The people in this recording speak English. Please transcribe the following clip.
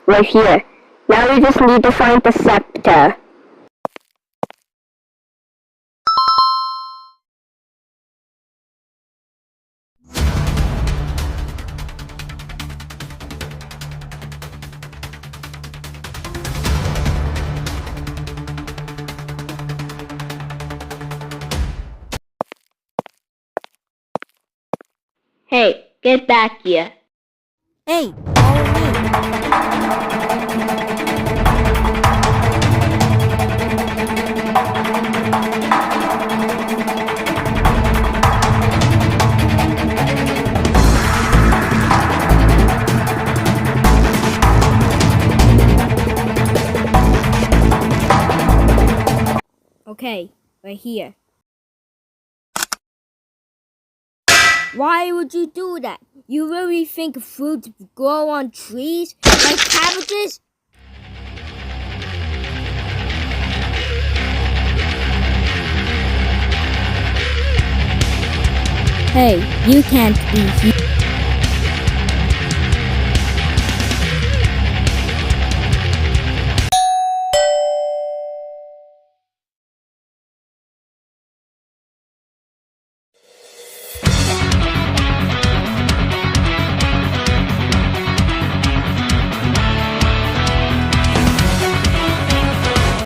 we're here. Now we just need to find the scepter. Hey, get back here. Hey, follow me. Okay, we're here. Why would you do that? You really think fruits grow on trees like cabbages? Hey, you can't be here.